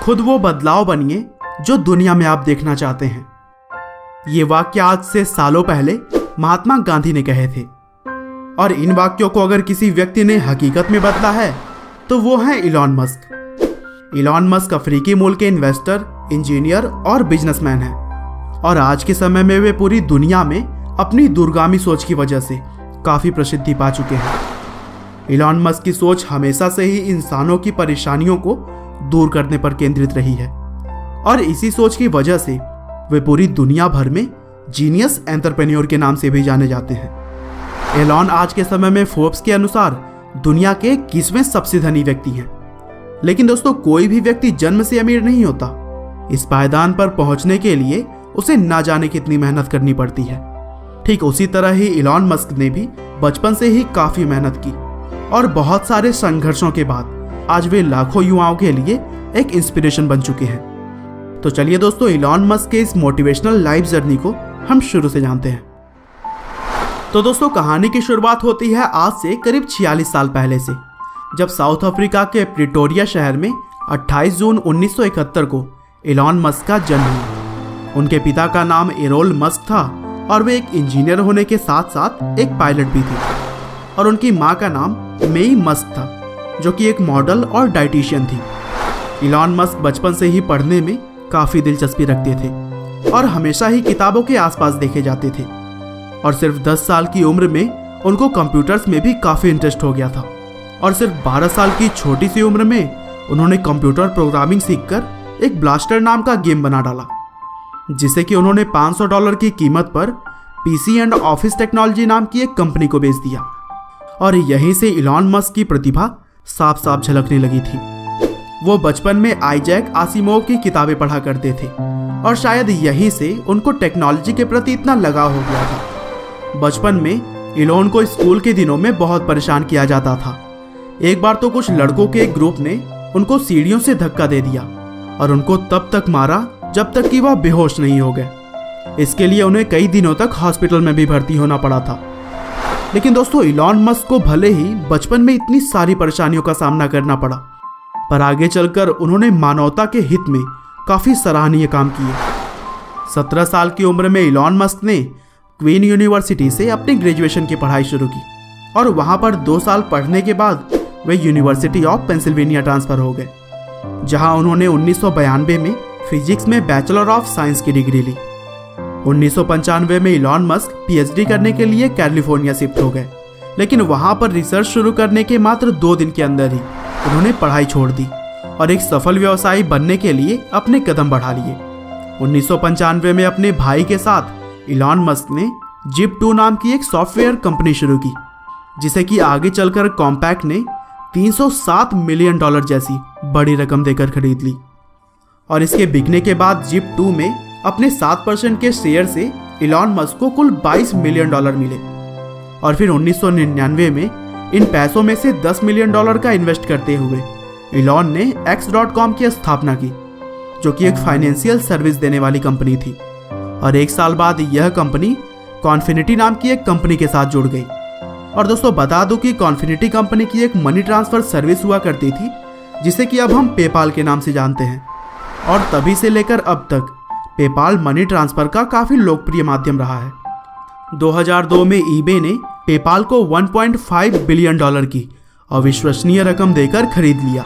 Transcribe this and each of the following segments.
खुद वो बदलाव बनिए जो दुनिया में आप देखना चाहते हैं। ये वाक्य आज से सालों पहले महात्मा गांधी ने कहे थे, और इन वाक्यों को अगर किसी व्यक्ति ने हकीकत में बदला है तो वो है इलॉन मस्क। इलॉन मस्क अफ्रीकी मूल के इन्वेस्टर, इंजीनियर और बिजनेसमैन हैं, और आज के समय में वे पूरी दुनिया में अपनी दूरगामी सोच की वजह से काफ़ी प्रसिद्धि पा चुके हैं। इलॉन मस्क की सोच हमेशा से ही इंसानों की परेशानियों को दूर करने पर केंद्रित रही है, और इसी सोच की वजह से वे पूरी दुनिया भर में जीनियस एंटरप्रेन्योर के नाम से भी जाने जाते हैं। एलॉन आज के समय में फोर्ब्स के अनुसार दुनिया के 21वें सबसे धनी व्यक्ति हैं। लेकिन दोस्तों, कोई भी व्यक्ति जन्म से अमीर नहीं होता। इस पायदान पर पहुंचने के लिए उसे ना जाने कितनी मेहनत करनी पड़ती है। ठीक उसी तरह ही इलॉन मस्क ने भी बचपन से ही काफी मेहनत की, और बहुत सारे संघर्षों के बाद आज वे लाखों युवाओं के लिए एक इंस्पिरेशन बन चुके हैं। तो चलिए दोस्तों, इलॉन मस्क के इस मोटिवेशनल लाइफ जर्नी को हम शुरू से जानते हैं। तो दोस्तों, कहानी की शुरुआत होती है आज से करीब 46 साल पहले से, जब साउथ अफ्रीका के प्रिटोरिया शहर में 28 जून 1971 को इलॉन मस्क का जन्म हुआ। उनके पिता का नाम एरोल मस्क था, और वे एक इंजीनियर होने के साथ साथ एक पायलट भी थे। और उनकी माँ का नाम मेई मस्क था, जो कि एक मॉडल और डाइटिशियन थी। इलॉन मस्क बचपन से ही पढ़ने में काफ़ी दिलचस्पी रखते थे, और हमेशा ही किताबों के आसपास देखे जाते थे। और सिर्फ 10 साल की उम्र में उनको कंप्यूटर्स में भी काफ़ी इंटरेस्ट हो गया था, और सिर्फ 12 साल की छोटी सी उम्र में उन्होंने कंप्यूटर प्रोग्रामिंग सीखकर एक ब्लास्टर नाम का गेम बना डाला, जिसे कि उन्होंने $500 की कीमत पर पीसी एंड ऑफिस टेक्नोलॉजी नाम की एक कंपनी को बेच दिया। और यहीं से इलॉन मस्क की प्रतिभा साफ साफ झलकने लगी थी। वो बचपन में आइजैक आसिमोव की किताबें पढ़ा करते थे, और शायद यहीं से उनको टेक्नोलॉजी के प्रति इतना लगाव हो गया था। बचपन में इलॉन को स्कूल के दिनों में बहुत परेशान किया जाता था। एक बार तो कुछ लड़कों के एक ग्रुप ने उनको सीढ़ियों से धक्का दे दिया, और उनको तब तक मारा जब तक कि वह बेहोश नहीं हो गए। इसके लिए उन्हें कई दिनों तक हॉस्पिटल में भी भर्ती होना पड़ा था। लेकिन दोस्तों, इलॉन मस्क को भले ही बचपन में इतनी सारी परेशानियों का सामना करना पड़ा, पर आगे चलकर उन्होंने मानवता के हित में काफ़ी सराहनीय काम किए। 17 साल की उम्र में इलॉन मस्क ने क्वीन यूनिवर्सिटी से अपनी ग्रेजुएशन की पढ़ाई शुरू की, और वहाँ पर 2 साल पढ़ने के बाद वे यूनिवर्सिटी ऑफ पेंसिल्वेनिया ट्रांसफ़र हो गए, जहाँ उन्होंने 1992 में फिजिक्स में बैचलर ऑफ साइंस की डिग्री ली। 1995 में इलॉन मस्क पीएचडी करने के लिए कैलिफोर्निया शिफ्ट हो गए, लेकिन वहाँ पर रिसर्च शुरू करने के मात्र 2 दिन के अंदर ही उन्होंने पढ़ाई छोड़ दी और एक सफल व्यवसायी बनने के लिए अपने कदम बढ़ा लिए। 1995 में अपने भाई के साथ इलॉन मस्क ने जिप2 नाम की एक सॉफ्टवेयर कंपनी शुरू की, जिसे कि आगे चलकर कॉम्पैक्ट ने $307 मिलियन जैसी बड़ी रकम देकर खरीद ली। और इसके बिकने के बाद जिप2 में अपने 7% के शेयर से इलॉन मस्क को कुल $22 मिलियन मिले। और फिर 1999 में इन पैसों में से $10 मिलियन का इन्वेस्ट करते हुए इलॉन ने X.com की स्थापना की, जो कि एक फाइनेंशियल सर्विस देने वाली कंपनी थी। और 1 साल बाद यह कंपनी कॉन्फिनिटी नाम की एक कंपनी के साथ जुड़ गई। और दोस्तों, बता दूं कि कॉन्फिनिटी कंपनी की एक मनी ट्रांसफर सर्विस हुआ करती थी, जिसे कि अब हम पेपाल के नाम से जानते हैं। और तभी से लेकर अब तक पेपाल मनी ट्रांसफर का काफ़ी लोकप्रिय माध्यम रहा है। 2002 में ईबे ने पेपाल को $1.5 बिलियन की अविश्वसनीय रकम देकर खरीद लिया,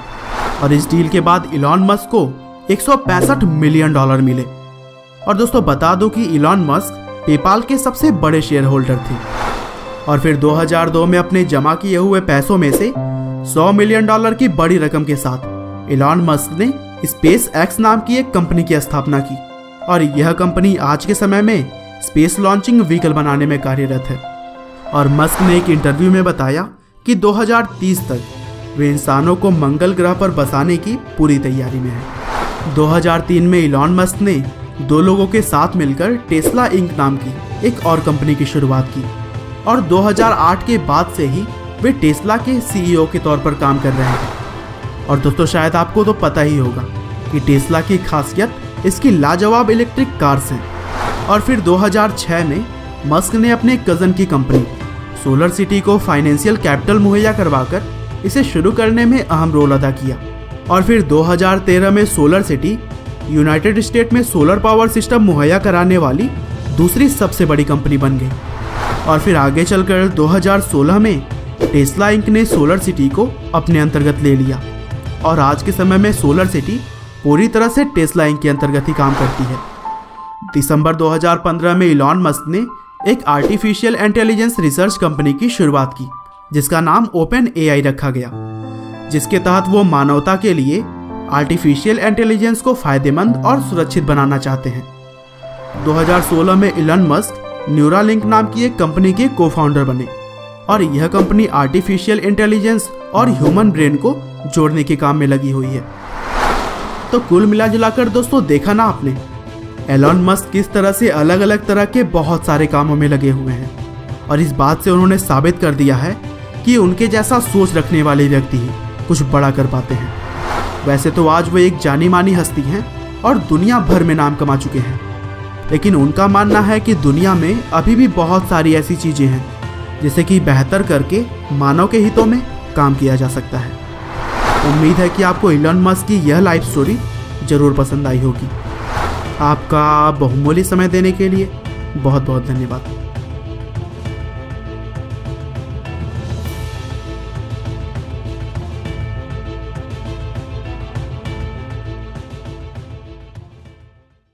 और इस डील के बाद इलॉन मस्क को $165 मिलियन मिले। और दोस्तों, बता दो कि इलॉन मस्क पेपाल के सबसे बड़े शेयर होल्डर थे। और फिर 2002 में अपने जमा किए हुए पैसों में से $100 मिलियन की बड़ी रकम के साथ इलॉन मस्क ने स्पेस एक्स नाम की एक कंपनी की स्थापना की, और यह कंपनी आज के समय में स्पेस लॉन्चिंग व्हीकल बनाने में कार्यरत है। और मस्क ने एक इंटरव्यू में बताया कि 2030 तक वे इंसानों को मंगल ग्रह पर बसाने की पूरी तैयारी में है। 2003 में इलॉन मस्क ने 2 लोगों के साथ मिलकर टेस्ला इंक नाम की एक और कंपनी की शुरुआत की, और 2008 के बाद से ही वे टेस्ला के सीईओ के तौर पर काम कर रहे हैं। और दोस्तों, शायद आपको तो पता ही होगा कि टेस्ला की खासियत इसकी लाजवाब इलेक्ट्रिक कार्स हैं। और फिर 2006 में मस्क ने अपने कज़न की कंपनी सोलर सिटी को फाइनेंशियल कैपिटल मुहैया करवाकर इसे शुरू करने में अहम रोल अदा किया। और फिर 2013 में सोलर सिटी यूनाइटेड स्टेट में सोलर पावर सिस्टम मुहैया कराने वाली दूसरी सबसे बड़ी कंपनी बन गई। और फिर आगे चलकर 2016 में टेस्ला इंक ने सोलर सिटी को अपने अंतर्गत ले लिया और आज के समय में सोलर सिटी पूरी तरह से टेस्ला इंक के अंतर्गत ही काम करती है। दिसंबर 2015 में इलॉन मस्क ने एक आर्टिफिशियल इंटेलिजेंस रिसर्च कंपनी की शुरुआत की जिसका नाम ओपन एआई रखा गया, जिसके तहत वो मानवता के लिए आर्टिफिशियल इंटेलिजेंस को फायदेमंद और सुरक्षित बनाना चाहते हैं। 2016 में इलॉन मस्क न्यूरालिंक नाम की एक कंपनी के को फाउंडर बने और यह कंपनी आर्टिफिशियल इंटेलिजेंस और ह्यूमन ब्रेन को जोड़ने के काम में लगी हुई है। तो कुल मिलाजुलाकर दोस्तों देखा ना आपने, एलॉन मस्क किस तरह से अलग अलग तरह के बहुत सारे कामों में लगे हुए हैं और इस बात से उन्होंने साबित कर दिया है कि उनके जैसा सोच रखने वाले व्यक्ति ही कुछ बड़ा कर पाते हैं। वैसे तो आज वो एक जानी मानी हस्ती हैं और दुनिया भर में नाम कमा चुके हैं, लेकिन उनका मानना है कि दुनिया में अभी भी बहुत सारी ऐसी चीज़ें हैं जिसे कि बेहतर करके मानव के हितों में काम किया जा सकता है। उम्मीद है कि आपको इलॉन मस्क की यह लाइफ स्टोरी ज़रूर पसंद आई होगी। आपका बहुमूल्य समय देने के लिए बहुत बहुत धन्यवाद।